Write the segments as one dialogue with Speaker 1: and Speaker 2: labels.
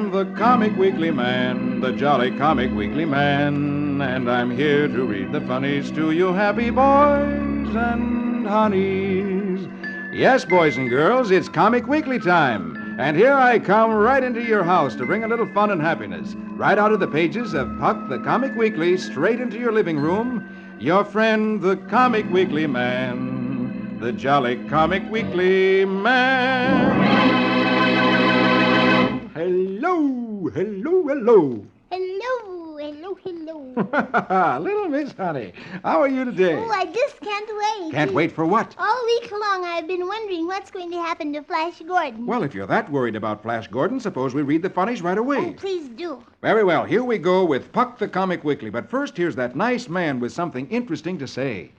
Speaker 1: am the Comic Weekly Man, the jolly Comic Weekly Man, and I'm here to read the funnies to you happy boys and honeys. Yes, boys and girls, it's Comic Weekly time, and here I come right into your house to bring a little fun and happiness, right out of the pages of Puck the Comic Weekly, straight into your living room. Your friend, the Comic Weekly Man, the jolly Comic Weekly Man. Hello, hello, hello.
Speaker 2: Hello, hello, hello.
Speaker 1: Little Miss Honey, how are you today?
Speaker 2: Oh, I just can't wait.
Speaker 1: Can't wait for what?
Speaker 2: All week long I've been wondering what's going to happen to Flash Gordon.
Speaker 1: Well, if you're that worried about Flash Gordon, suppose we read the funnies right away.
Speaker 2: Oh, please do.
Speaker 1: Very well, here we go with Puck the Comic Weekly. But first, here's that nice man with something interesting to say.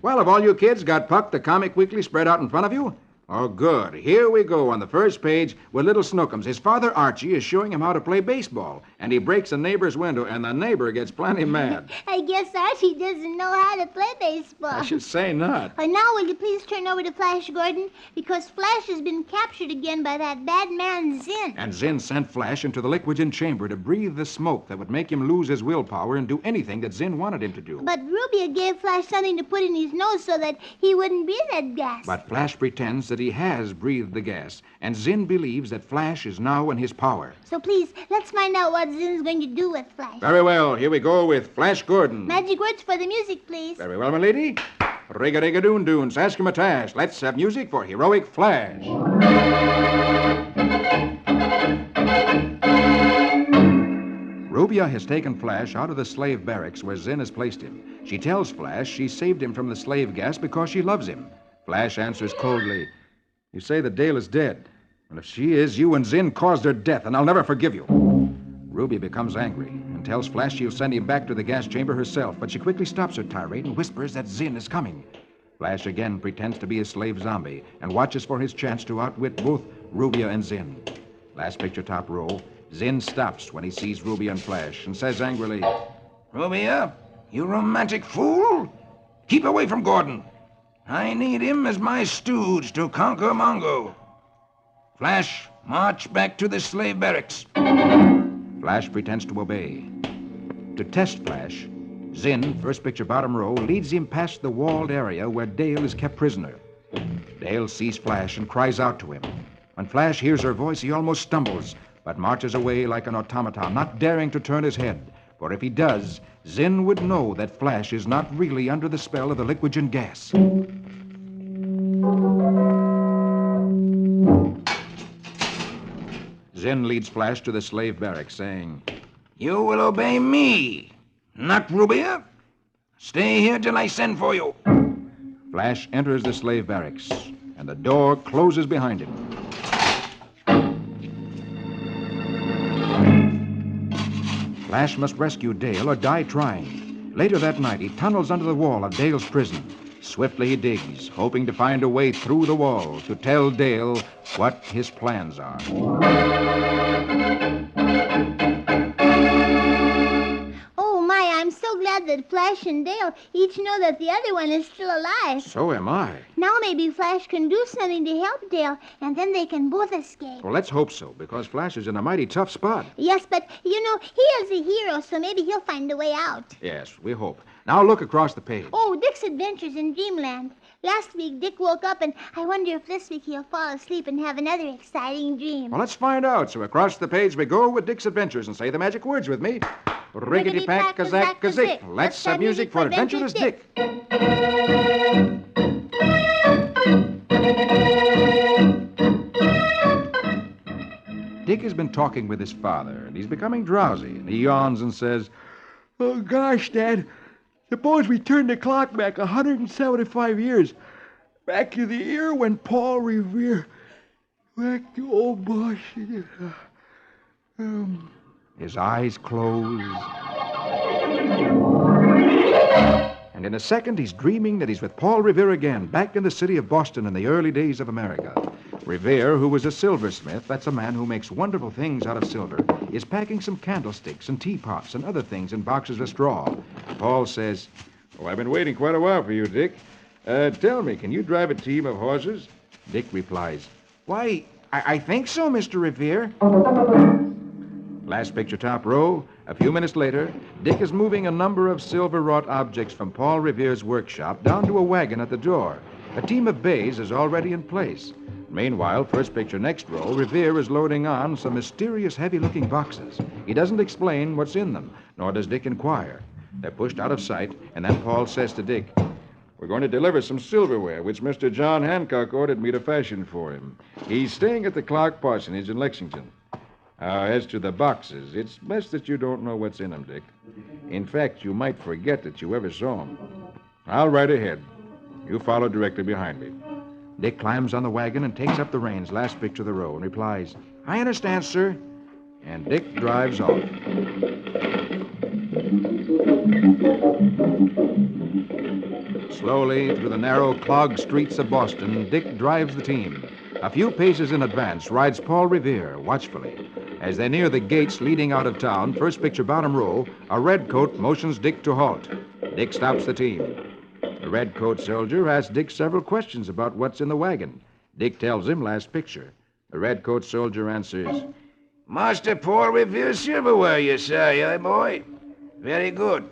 Speaker 1: Well, have all you kids got Puck the Comic Weekly spread out in front of you? Oh, good. Here we go on the first page with little Snookums. His father, Archie, is showing him how to play baseball, and he breaks a neighbor's window, and the neighbor gets plenty mad.
Speaker 2: I guess Archie doesn't know how to play baseball.
Speaker 1: I should say not.
Speaker 2: And now will you please turn over to Flash Gordon? Because Flash has been captured again by that bad man, Zinn.
Speaker 1: And Zinn sent Flash into the liquid chamber to breathe the smoke that would make him lose his willpower and do anything that Zinn wanted him to do.
Speaker 2: But Rubia gave Flash something to put in his nose so that he wouldn't breathe that gas.
Speaker 1: But Flash pretends that he has breathed the gas, and Zinn believes that Flash is now in his power.
Speaker 2: So please, let's find out what Zinn's going to do with Flash.
Speaker 1: Very well, here we go with Flash Gordon.
Speaker 2: Magic words for the music, please.
Speaker 1: Very well, my lady. Rig-a-dig-a-doon-doon, Saskimatash. Let's have music for heroic Flash. Rubia has taken Flash out of the slave barracks where Zinn has placed him. She tells Flash she saved him from the slave gas because she loves him. Flash answers coldly, "You say that Dale is dead. And if she is, you and Zinn caused her death, and I'll never forgive you." Ruby becomes angry and tells Flash she'll send him back to the gas chamber herself, but she quickly stops her tirade and whispers that Zinn is coming. Flash again pretends to be a slave zombie and watches for his chance to outwit both Rubia and Zinn. Last picture, top row. Zinn stops when he sees Rubia and Flash and says angrily, "Rubia, you romantic fool! Keep away from Gordon. I need him as my stooge to conquer Mongo. Flash, march back to the slave barracks." Flash pretends to obey. To test Flash, Zinn, first picture bottom row, leads him past the walled area where Dale is kept prisoner. Dale sees Flash and cries out to him. When Flash hears her voice, he almost stumbles, but marches away like an automaton, not daring to turn his head. For if he does, Zinn would know that Flash is not really under the spell of the liquid gas. Zinn leads Flash to the slave barracks, saying, "You will obey me, not Rubia. Stay here till I send for you." Flash enters the slave barracks, and the door closes behind him. Flash must rescue Dale or die trying. Later that night, he tunnels under the wall of Dale's prison. Swiftly he digs, hoping to find a way through the wall to tell Dale what his plans are.
Speaker 2: Oh, my, I'm so glad that Flash and Dale each know that the other one is still alive.
Speaker 1: So am I.
Speaker 2: Now maybe Flash can do something to help Dale, and then they can both escape.
Speaker 1: Well, let's hope so, because Flash is in a mighty tough spot.
Speaker 2: Yes, but, he is a hero, so maybe he'll find a way out.
Speaker 1: Yes, we hope. Now look across the page.
Speaker 2: Oh, Dick's Adventures in Dreamland. Last week, Dick woke up, and I wonder if this week he'll fall asleep and have another exciting dream.
Speaker 1: Well, let's find out. So across the page we go with Dick's Adventures, and say the magic words with me. Riggedy-pack-a-zack-a-zick. Let's have music for Adventurous Dick. Dick has been talking with his father, and he's becoming drowsy, and he yawns and says,
Speaker 3: "Oh, gosh, Dad. Suppose we turn the clock back 175 years. Back to the year when Paul Revere... Back to old Boston.
Speaker 1: His eyes close. And in a second, he's dreaming that he's with Paul Revere again, back in the city of Boston in the early days of America. Revere, who was a silversmith, that's a man who makes wonderful things out of silver, is packing some candlesticks and teapots and other things in boxes of straw. Paul says,
Speaker 4: Oh, I've been waiting quite a while for you, Dick. Tell me, can you drive a team of horses?
Speaker 1: Dick replies, Why, I think so, Mr. Revere. Last picture, top row. A few minutes later, Dick is moving a number of silver-wrought objects from Paul Revere's workshop down to a wagon at the door. A team of bays is already in place. Meanwhile, first picture, next row, Revere is loading on some mysterious, heavy-looking boxes. He doesn't explain what's in them, nor does Dick inquire. They're pushed out of sight, and then Paul says to Dick,
Speaker 4: We're going to deliver some silverware, which Mr. John Hancock ordered me to fashion for him. He's staying at the Clark Parsonage in Lexington. As to the boxes, it's best that you don't know what's in them, Dick. In fact, you might forget that you ever saw them. I'll ride ahead. You follow directly behind me.
Speaker 1: Dick climbs on the wagon and takes up the reins, last picture of the row, and replies, I understand, sir. And Dick drives off. Slowly, through the narrow, clogged streets of Boston, Dick drives the team. A few paces in advance rides Paul Revere, watchfully. As they near the gates leading out of town, first picture, bottom row, a redcoat motions Dick to halt. Dick stops the team. The redcoat soldier asks Dick several questions about what's in the wagon. Dick tells him, last picture. The redcoat soldier answers,
Speaker 5: Master Paul Revere's silverware, you say, eh, boy? Very good.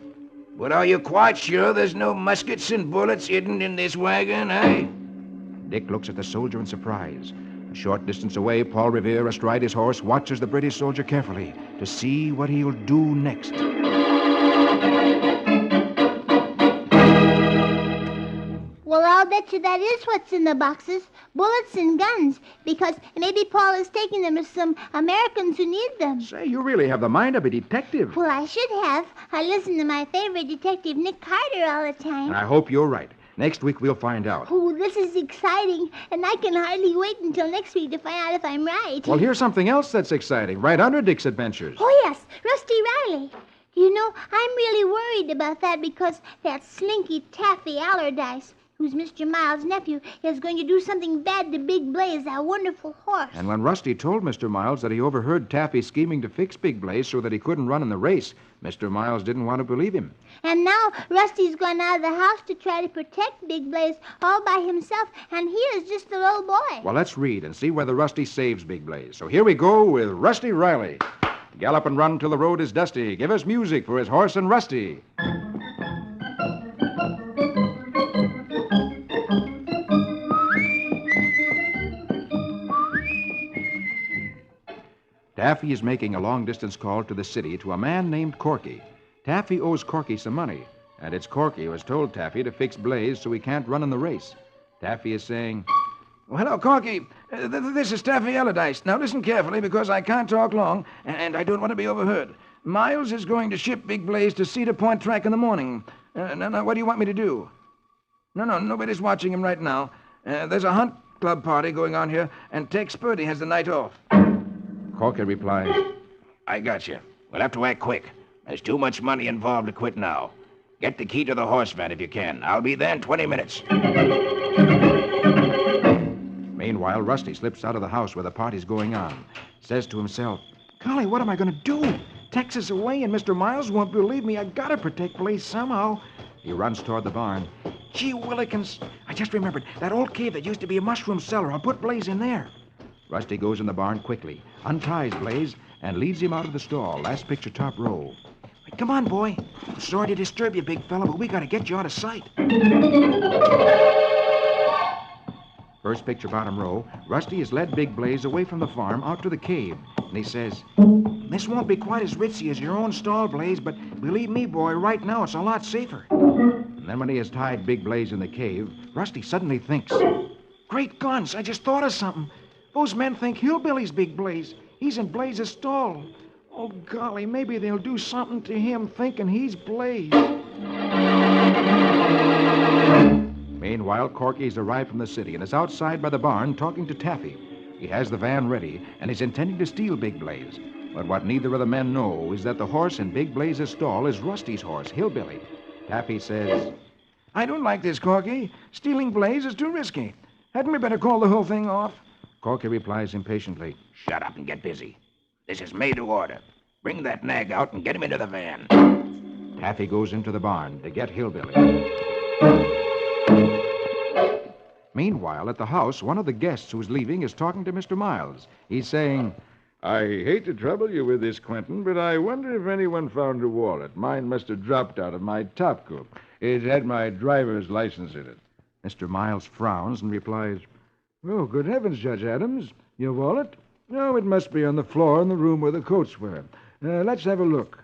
Speaker 5: But are you quite sure there's no muskets and bullets hidden in this wagon, eh?
Speaker 1: Dick looks at the soldier in surprise. A short distance away, Paul Revere, astride his horse, watches the British soldier carefully to see what he'll do next.
Speaker 2: Well, I'll bet you that is what's in the boxes. Bullets and guns. Because maybe Paul is taking them to some Americans who need them.
Speaker 1: Say, you really have the mind of a detective.
Speaker 2: Well, I should have. I listen to my favorite detective, Nick Carter, all the time.
Speaker 1: And I hope you're right. Next week, we'll find out.
Speaker 2: Oh, this is exciting, and I can hardly wait until next week to find out if I'm right.
Speaker 1: Well, here's something else that's exciting, right under Dick's adventures.
Speaker 2: Oh, yes, Rusty Riley. You know, I'm really worried about that because that slinky Taffy Allardyce, who's Mr. Miles' nephew, is going to do something bad to Big Blaze, our wonderful horse.
Speaker 1: And when Rusty told Mr. Miles that he overheard Taffy scheming to fix Big Blaze so that he couldn't run in the race, Mr. Miles didn't want to believe him.
Speaker 2: And now Rusty's gone out of the house to try to protect Big Blaze all by himself, and he is just a little boy.
Speaker 1: Well, let's read and see whether Rusty saves Big Blaze. So here we go with Rusty Riley. Gallop and run till the road is dusty. Give us music for his horse and Rusty. Taffy is making a long-distance call to the city to a man named Corky. Taffy owes Corky some money, and it's Corky who has told Taffy to fix Blaze so he can't run in the race. Taffy is saying,
Speaker 5: Well, hello, Corky. This is Taffy Allardyce. Now, listen carefully because I can't talk long, and I don't want to be overheard. Miles is going to ship Big Blaze to Cedar Point Track in the morning. Now, what do you want me to do? No, nobody's watching him right now. There's a hunt club party going on here, and Tex Purdy has the night off.
Speaker 1: Corky replies,
Speaker 5: I got you. We'll have to act quick. There's too much money involved to quit now. Get the key to the horse van if you can. I'll be there in 20 minutes.
Speaker 1: Meanwhile, Rusty slips out of the house where the party's going on. Says to himself, Golly, what am I going to do? Tex is away and Mr. Miles won't believe me. I gotta protect Blaze somehow. He runs toward the barn. Gee willikins, I just remembered that old cave that used to be a mushroom cellar. I'll put Blaze in there. Rusty goes in the barn quickly, unties Blaze, and leads him out of the stall. Last picture, top row. Come on, boy. I'm sorry to disturb you, big fella, but we gotta get you out of sight. First picture, bottom row. Rusty has led Big Blaze away from the farm out to the cave. And he says, This won't be quite as ritzy as your own stall, Blaze, but believe me, boy, right now it's a lot safer. And then when he has tied Big Blaze in the cave, Rusty suddenly thinks, Great guns, I just thought of something. Those men think Hillbilly's Big Blaze. He's in Blaze's stall. Oh, golly, maybe they'll do something to him thinking he's Blaze. Meanwhile, Corky's arrived from the city and is outside by the barn talking to Taffy. He has the van ready and is intending to steal Big Blaze. But what neither of the men know is that the horse in Big Blaze's stall is Rusty's horse, Hillbilly. Taffy says,
Speaker 5: I don't like this, Corky. Stealing Blaze is too risky. Hadn't we better call the whole thing off?
Speaker 1: Corky replies impatiently.
Speaker 5: Shut up and get busy. This is made to order. Bring that nag out and get him into the van.
Speaker 1: Taffy goes into the barn to get Hillbilly. Meanwhile, at the house, one of the guests who's leaving is talking to Mr. Miles. He's saying,
Speaker 4: I hate to trouble you with this, Quentin, but I wonder if anyone found a wallet. Mine must have dropped out of my top coat. It had my driver's license in it.
Speaker 1: Mr. Miles frowns and replies,
Speaker 4: Oh, good heavens, Judge Adams. Your wallet? No, it must be on the floor in the room where the coats were. Let's have a look.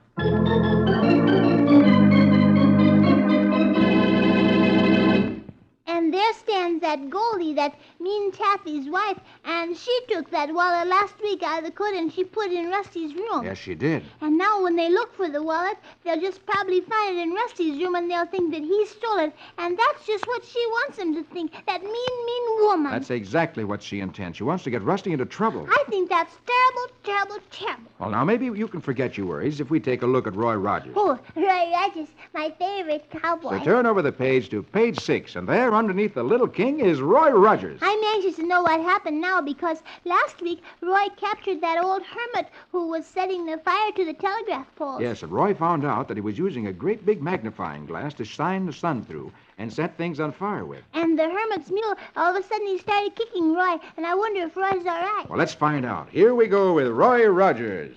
Speaker 2: And there stands that Goldie, that mean Taffy's wife, and she took that wallet last week out of the coat and she put it in Rusty's room.
Speaker 1: Yes, she did.
Speaker 2: And now when they look for the wallet, they'll just probably find it in Rusty's room and they'll think that he stole it. And that's just what she wants them to think, that mean woman.
Speaker 1: That's exactly what she intends. She wants to get Rusty into trouble.
Speaker 2: I think that's terrible, terrible, terrible.
Speaker 1: Well, now, maybe you can forget your worries if we take a look at Roy Rogers.
Speaker 2: Oh, Roy Rogers, my favorite cowboy.
Speaker 1: So turn over the page to page 6, and there underneath the little king is Roy Rogers.
Speaker 2: I'm anxious to know what happened now because last week Roy captured that old hermit who was setting the fire to the telegraph poles.
Speaker 1: Yes, and Roy found out that he was using a great big magnifying glass to shine the sun through and set things on fire with.
Speaker 2: And the hermit's mule, all of a sudden he started kicking Roy, and I wonder if Roy's all right.
Speaker 1: Well, let's find out. Here we go with Roy Rogers.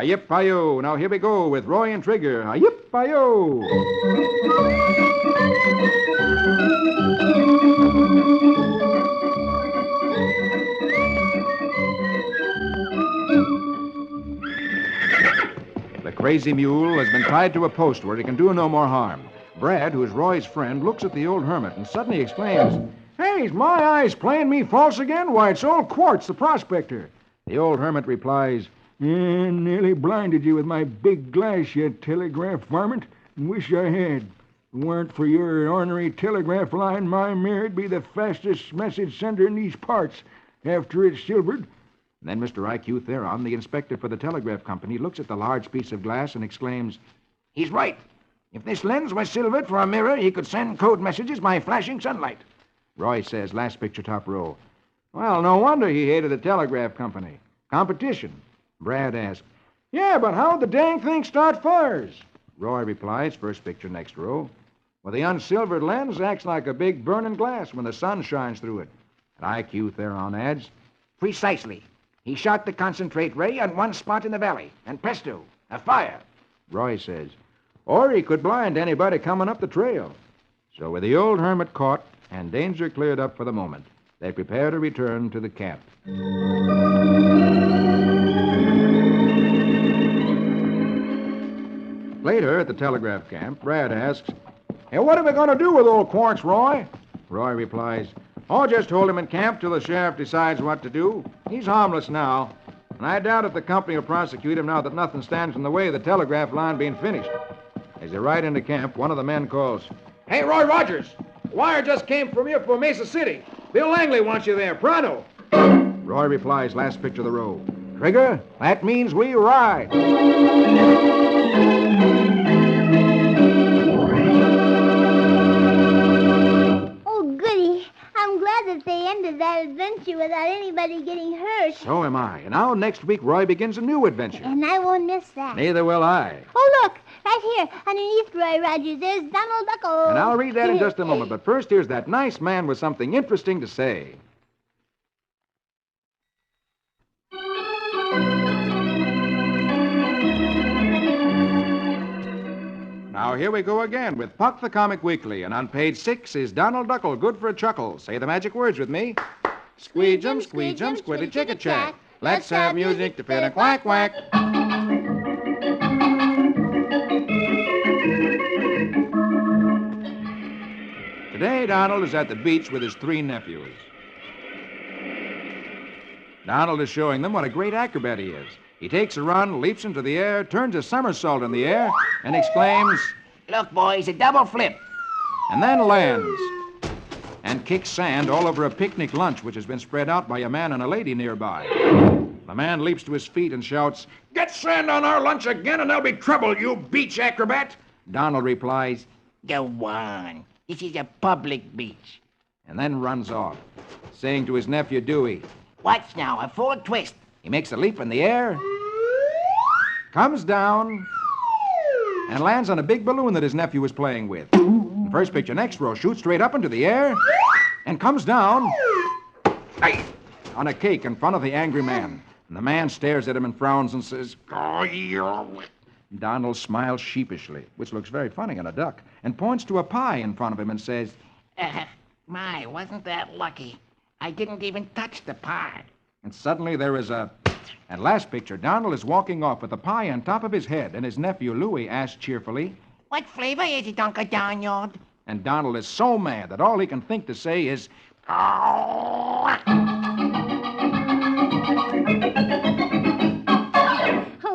Speaker 1: Yip-hi-yo. Now here we go with Roy and Trigger. Yip-hi-yo. The crazy mule has been tied to a post where he can do no more harm. Brad, who's Roy's friend, looks at the old hermit and suddenly exclaims,
Speaker 3: Hey, is my eyes playing me false again? Why, it's old Quartz, the prospector.
Speaker 1: The old hermit replies,
Speaker 3: Nearly blinded you with my big glass, you telegraph varmint. Wish I had. If it weren't for your ornery telegraph line, my mare'd be the fastest message sender in these parts after it's silvered.
Speaker 1: And then Mr. I.Q. Theron, the inspector for the telegraph company, looks at the large piece of glass and exclaims,
Speaker 5: He's right. If this lens was silvered for a mirror, he could send code messages by flashing sunlight.
Speaker 1: Roy says, last picture, top row. Well, no wonder he hated the telegraph company. Competition. Brad asks,
Speaker 3: Yeah, but how'd the dang thing start fires?
Speaker 1: Roy replies, first picture, next row. Well, the unsilvered lens acts like a big burning glass when the sun shines through it. And I.Q. Theron adds,
Speaker 5: Precisely. He shot the concentrate ray on one spot in the valley, and presto, a fire.
Speaker 1: Roy says, or he could blind anybody coming up the trail. So with the old hermit caught and danger cleared up for the moment, they prepare to return to the camp. Later, at the telegraph camp, Brad asks,
Speaker 3: Hey, what are we going to do with old Quartz, Roy?
Speaker 1: Roy replies, Oh, just hold him in camp till the sheriff decides what to do. He's harmless now, and I doubt if the company will prosecute him now that nothing stands in the way of the telegraph line being finished. As they ride into camp, one of the men calls,
Speaker 5: Hey, Roy Rogers, a wire just came from you for Mesa City. Bill Langley wants you there, pronto.
Speaker 1: Roy replies, last picture of the row, Trigger, that means we ride.
Speaker 2: Oh, goody. I'm glad that they ended that adventure without anybody getting hurt.
Speaker 1: So am I. And now next week, Roy begins a new adventure.
Speaker 2: And I won't miss that.
Speaker 1: Neither will I.
Speaker 2: Oh, look, right here, underneath Roy Rogers, there's Donald Duckle.
Speaker 1: And I'll read that in just a moment. But first, here's that nice man with something interesting to say. Now, here we go again with Puck the Comic Weekly. And on page 6 is Donald Duckle, good for a chuckle. Say the magic words with me. Squeegem, squeegem, squiddy chicka chack. Let's have music to fit a quack quack. Today, Donald is at the beach with his 3 nephews. Donald is showing them what a great acrobat he is. He takes a run, leaps into the air, turns a somersault in the air, and exclaims,
Speaker 5: Look, boys, a double flip.
Speaker 1: and then lands and kicks sand all over a picnic lunch which has been spread out by a man and a lady nearby. The man leaps to his feet and shouts,
Speaker 5: Get sand on our lunch again and there'll be trouble, you beach acrobat.
Speaker 1: Donald replies,
Speaker 5: Go on. This is a public beach.
Speaker 1: and then runs off, saying to his nephew Dewey,
Speaker 5: Watch now, a full twist.
Speaker 1: He makes a leap in the air, comes down, and lands on a big balloon that his nephew was playing with. The first picture next row shoots straight up into the air and comes down on a cake in front of the angry man. And the man stares at him and frowns and says, Donald smiles sheepishly, which looks very funny on a duck, and points to a pie in front of him and says,
Speaker 6: My, wasn't that lucky? I didn't even touch the pie.
Speaker 1: and suddenly there is a... And last picture, Donald is walking off with the pie on top of his head, and his nephew Louis asks cheerfully,
Speaker 6: What flavor is it, Uncle Donald?
Speaker 1: and Donald is so mad that all he can think to say is,
Speaker 2: Oh,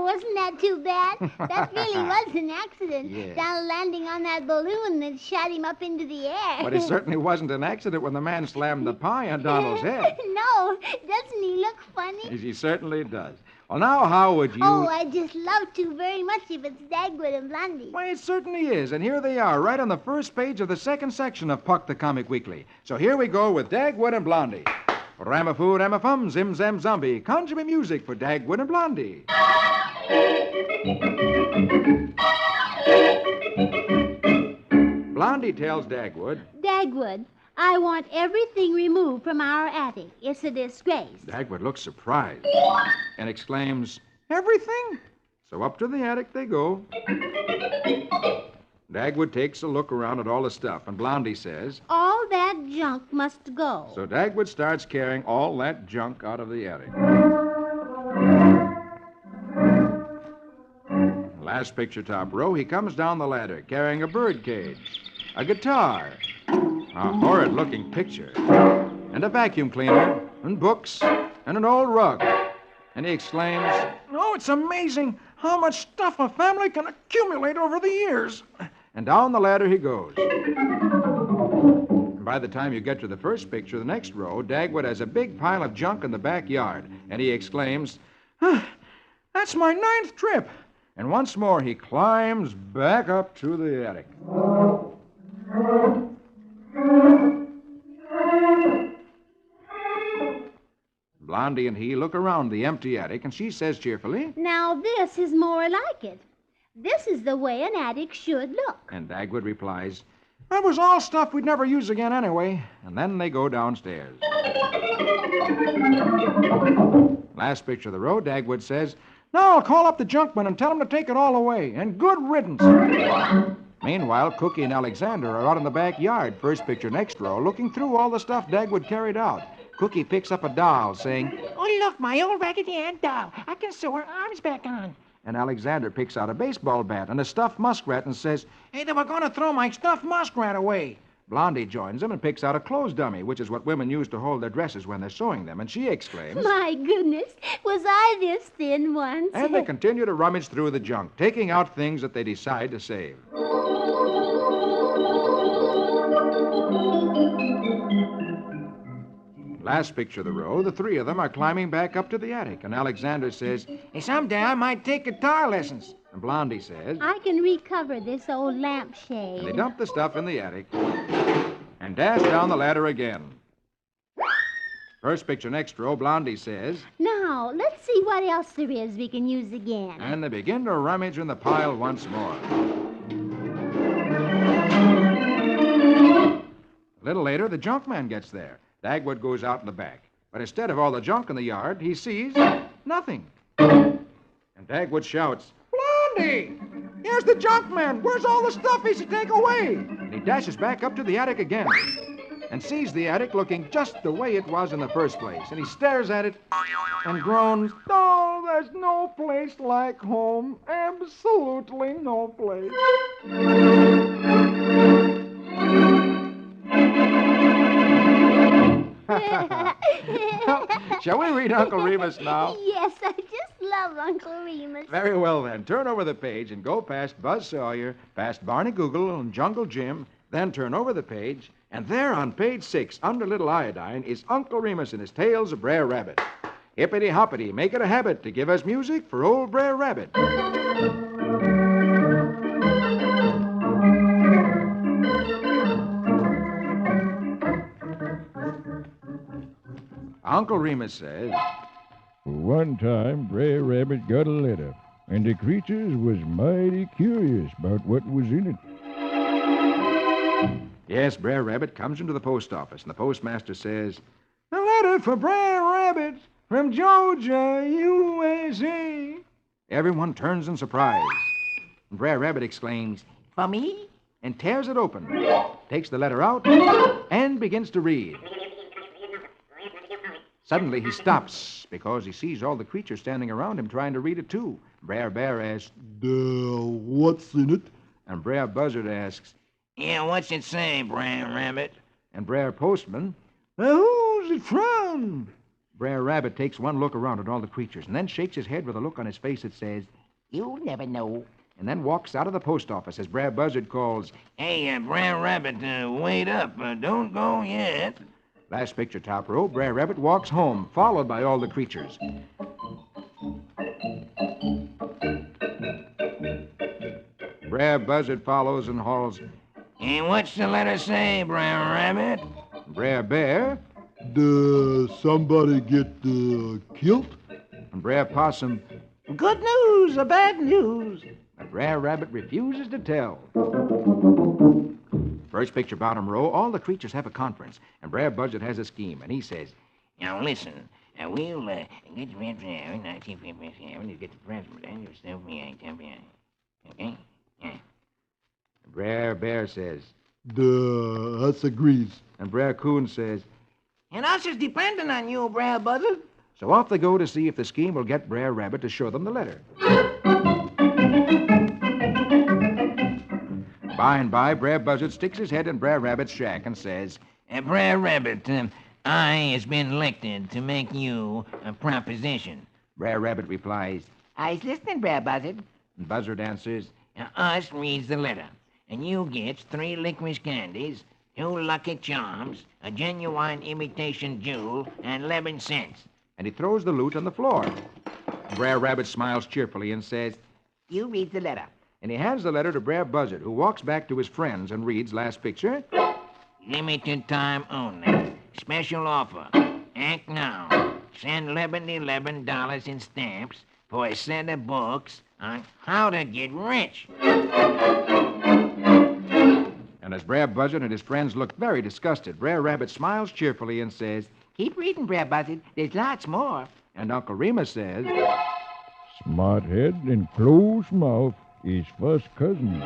Speaker 2: wasn't that too bad? That really was an accident.
Speaker 1: Yeah.
Speaker 2: Donald landing on that balloon that shot him up into the air.
Speaker 1: But it certainly wasn't an accident when the man slammed the pie on Donald's head.
Speaker 2: No, doesn't he look funny?
Speaker 1: He certainly does. Well, now, how would you...
Speaker 2: Oh, I'd just love to very much if it's Dagwood and Blondie.
Speaker 1: Why, it certainly is, and here they are, right on the first page of the second section of Puck the Comic Weekly. So here we go with Dagwood and Blondie. Ramafoo, Ramafum, Zim Zam Zombie. Conjure me music for Dagwood and Blondie. Blondie tells Dagwood.
Speaker 2: Dagwood, I want everything removed from our attic. It's a disgrace.
Speaker 1: Dagwood looks surprised and exclaims, Everything? So up to the attic they go. Dagwood takes a look around at all the stuff, and Blondie says,
Speaker 2: All that junk must go.
Speaker 1: So Dagwood starts carrying all that junk out of the attic. Last picture, top row, he comes down the ladder carrying a bird cage, a guitar, a horrid-looking picture, and a vacuum cleaner, and books, and an old rug. And he exclaims,
Speaker 5: Oh, it's amazing how much stuff a family can accumulate over the years.
Speaker 1: and down the ladder he goes. By the time you get to the first picture, the next row, Dagwood has a big pile of junk in the backyard, and he exclaims,
Speaker 5: That's my 9th trip.
Speaker 1: and once more he climbs back up to the attic. Blondie and he look around the empty attic, and she says cheerfully,
Speaker 2: Now this is more like it. This is the way an attic should look.
Speaker 1: and Dagwood replies, That was all stuff we'd never use again anyway. And then they go downstairs. Last picture of the row, Dagwood says, Now I'll call up the junkman and tell him to take it all away. And good riddance. Meanwhile, Cookie and Alexander are out in the backyard, first picture next row, looking through all the stuff Dagwood carried out. Cookie picks up a doll, saying,
Speaker 6: Oh, look, my old Raggedy Ann doll. I can sew her arms back on.
Speaker 1: and Alexander picks out a baseball bat and a stuffed muskrat and says,
Speaker 5: Hey, they were going to throw my stuffed muskrat away.
Speaker 1: Blondie joins them and picks out a clothes dummy, which is what women use to hold their dresses when they're sewing them, and she exclaims,
Speaker 2: My goodness, was I this thin once?
Speaker 1: and they continue to rummage through the junk, taking out things that they decide to save. Last picture of the row, the three of them are climbing back up to the attic, and Alexander says,
Speaker 5: Hey, someday I might take guitar lessons.
Speaker 1: and Blondie says,
Speaker 2: I can recover this old lampshade.
Speaker 1: and they dump the stuff in the attic and dash down the ladder again. First picture next row, Blondie says,
Speaker 2: Now, let's see what else there is we can use again.
Speaker 1: and they begin to rummage in the pile once more. A little later, the junk man gets there. Dagwood goes out in the back. But instead of all the junk in the yard, he sees nothing. And Dagwood shouts, Blondie! Here's the junk man! Where's all the stuff he's to take away? And he dashes back up to the attic again and sees the attic looking just the way it was in the first place. And he stares at it and groans, Oh, there's no place like home. Absolutely no place. Shall we read Uncle Remus now?
Speaker 2: Yes, I just love Uncle Remus.
Speaker 1: Very well, then. Turn over the page and go past Buzz Sawyer, past Barney Google and Jungle Jim. Then turn over the page, and there on page 6, under Little Iodine, is Uncle Remus and his Tales of Brer Rabbit. Hippity hoppity, make it a habit to give us music for old Brer Rabbit. Uncle Remus says,
Speaker 3: One time, Brer Rabbit got a letter, and the creatures was mighty curious about what was in it.
Speaker 1: yes, Brer Rabbit comes into the post office, and the postmaster says, a letter for Brer Rabbit from Georgia, USA. Everyone turns in surprise. Brer Rabbit exclaims,
Speaker 6: For me?
Speaker 1: and tears it open, takes the letter out, and begins to read. Suddenly he stops because he sees all the creatures standing around him trying to read it too. Brer Bear asks,
Speaker 7: What's in it?
Speaker 1: and Brer Buzzard asks,
Speaker 6: Yeah, what's it say, Brer Rabbit?
Speaker 1: and Brer Postman,
Speaker 3: Who's it from?
Speaker 1: Brer Rabbit takes one look around at all the creatures and then shakes his head with a look on his face that says,
Speaker 6: You'll never know.
Speaker 1: and then walks out of the post office as Brer Buzzard calls,
Speaker 6: Hey, Brer Rabbit, wait up. Don't go yet.
Speaker 1: last picture top row, Brer Rabbit walks home, followed by all the creatures. Brer Buzzard follows and hauls,
Speaker 6: Hey, what's the letter say, Brer Rabbit?
Speaker 1: Brer Bear,
Speaker 7: Does somebody get killed?
Speaker 1: and Brer Possum,
Speaker 6: Good news or bad news?
Speaker 1: but Brer Rabbit refuses to tell. First picture bottom row, all the creatures have a conference, and Brer Buzzard has a scheme, and he says,
Speaker 6: Now listen, we'll get the red flag, 1957, to get the president, and you're still being okay? Yeah.
Speaker 1: Brer Bear says,
Speaker 7: Us agrees.
Speaker 1: and Brer Coon says,
Speaker 6: And us is depending on you, Brer Buzzard.
Speaker 1: so off they go to see if the scheme will get Brer Rabbit to show them the letter. By and by, Brer Buzzard sticks his head in Brer Rabbit's shack and says,
Speaker 6: Brer Rabbit, I has been elected to make you a proposition.
Speaker 1: Brer Rabbit replies,
Speaker 6: I's listening, Brer Buzzard.
Speaker 1: and Buzzard answers,
Speaker 6: Us reads the letter, and you gets 3 licorice candies, 2 Lucky Charms, a genuine imitation jewel, and 11 cents.
Speaker 1: and he throws the loot on the floor. Brer Rabbit smiles cheerfully and says,
Speaker 6: You read the letter.
Speaker 1: and he hands the letter to Brer Buzzard, who walks back to his friends and reads last picture.
Speaker 6: Limited time only. Special offer. Act now. Send $11 in stamps for a set of books on how to get rich.
Speaker 1: And as Brer Buzzard and his friends look very disgusted, Brer Rabbit smiles cheerfully and says,
Speaker 6: Keep reading, Brer Buzzard. There's lots more.
Speaker 1: and Uncle Remus says,
Speaker 3: Smart head and closed mouth is first cousin.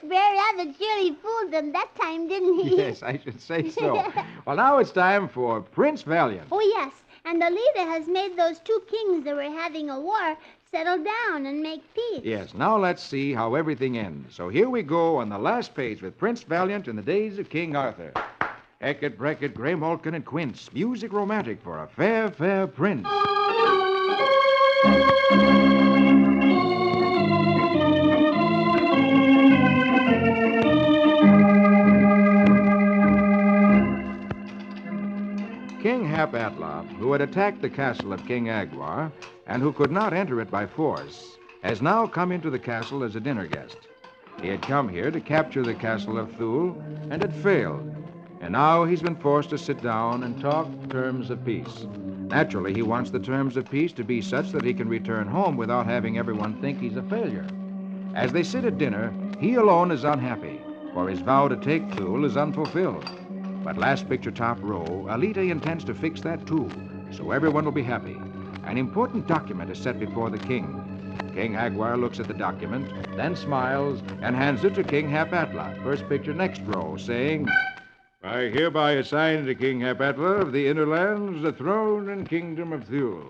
Speaker 2: Brer Rabbit surely fooled them that time, didn't he?
Speaker 1: yes, I should say so. Well, now it's time for Prince Valiant.
Speaker 2: Oh, yes. And the leader has made those 2 kings that were having a war settle down and make peace.
Speaker 1: Yes, now let's see how everything ends. So here we go on the last page with Prince Valiant in the days of King Arthur. Hackett, Brackett, Grey Malkin, and Quince. Music romantic for a fair, fair prince. King Hap-Atla, who had attacked the castle of King Agwar, and who could not enter it by force, has now come into the castle as a dinner guest. He had come here to capture the castle of Thule, and had failed. And now he's been forced to sit down and talk terms of peace. Naturally, he wants the terms of peace to be such that he can return home without having everyone think he's a failure. As they sit at dinner, he alone is unhappy, for his vow to take Thule is unfulfilled. But last picture top row, Alita intends to fix that too, so everyone will be happy. An important document is set before the king. King Agwar looks at the document, then smiles, and hands it to King Hap-Atla, first picture next row, saying, I hereby assign to King Hap-Atla of the Inner Lands the throne and kingdom of Thule.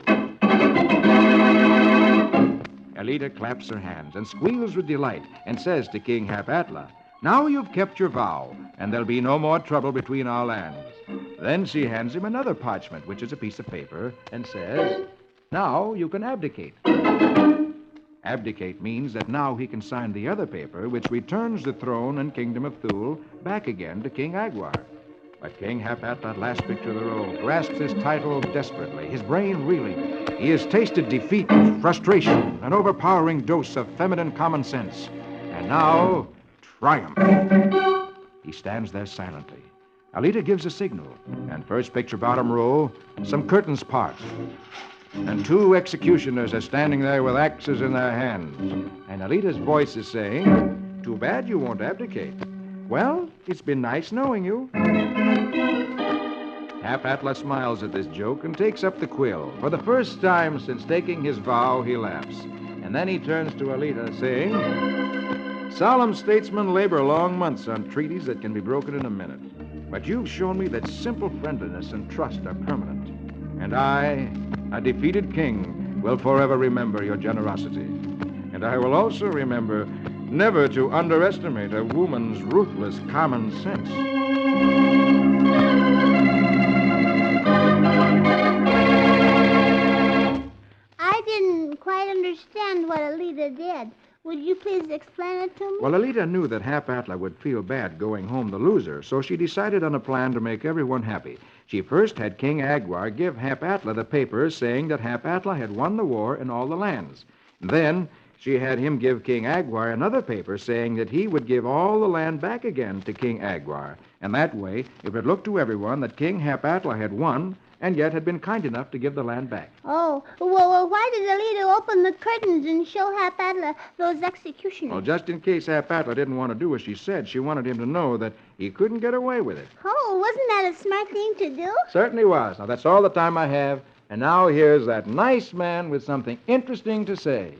Speaker 1: Alita claps her hands and squeals with delight and says to King Hap-Atla, Now you've kept your vow, and there'll be no more trouble between our lands. Then she hands him another parchment, which is a piece of paper, and says, Now you can abdicate. Abdicate means that now he can sign the other paper, which returns the throne and kingdom of Thule back again to King Agwar. But King Hap-Atla, last picture of the row, grasps his title desperately, his brain reeling. He has tasted defeat, frustration, an overpowering dose of feminine common sense. And now, triumph. He stands there silently. Alita gives a signal, and first picture bottom row, some curtains part. And two executioners are standing there with axes in their hands. And Alita's voice is saying, "Too bad you won't abdicate. Well, it's been nice knowing you." Hap-Atla smiles at this joke and takes up the quill. For the first time since taking his vow, he laughs. And then he turns to Alita, saying, "Solemn statesmen labor long months on treaties that can be broken in a minute. But you've shown me that simple friendliness and trust are permanent. And I, a defeated king, will forever remember your generosity. And I will also remember never to underestimate a woman's ruthless common sense."
Speaker 2: I didn't quite understand what Alita did. Would you please explain it to me?
Speaker 1: Well, Alita knew that Hap-Atla would feel bad going home the loser, so she decided on a plan to make everyone happy. She first had King Agwar give Hap-Atla the papers saying that Hap-Atla had won the war in all the lands. Then she had him give King Agwar another paper saying that he would give all the land back again to King Agwar. And that way, it would look to everyone that King Hap-Atla had won and yet had been kind enough to give the land back.
Speaker 2: Oh, well, why did Alita open the curtains and show Hap-Atla those executioners?
Speaker 1: Well, just in case Hap-Atla didn't want to do as she said, she wanted him to know that he couldn't get away with it.
Speaker 2: Oh, wasn't that a smart thing to do?
Speaker 1: Certainly was. Now, that's all the time I have. And now here's that nice man with something interesting to say.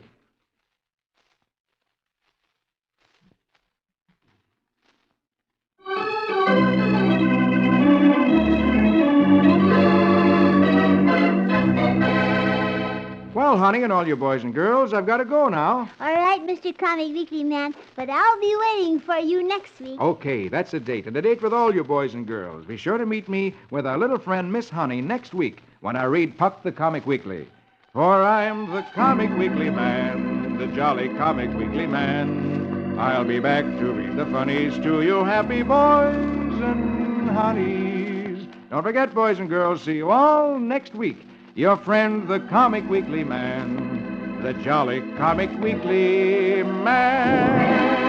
Speaker 1: Well, honey, and all you boys and girls, I've got to go now.
Speaker 2: All right, Mr. Comic Weekly Man, but I'll be waiting for you next week.
Speaker 1: Okay, that's a date, and a date with all you boys and girls. Be sure to meet me with our little friend, Miss Honey, next week when I read Puck the Comic Weekly. For I'm the Comic Weekly Man, the jolly Comic Weekly Man. I'll be back to read the funnies to you happy boys and honeys. Don't forget, boys and girls, see you all next week. Your friend, the Comic Weekly Man, the jolly Comic Weekly Man.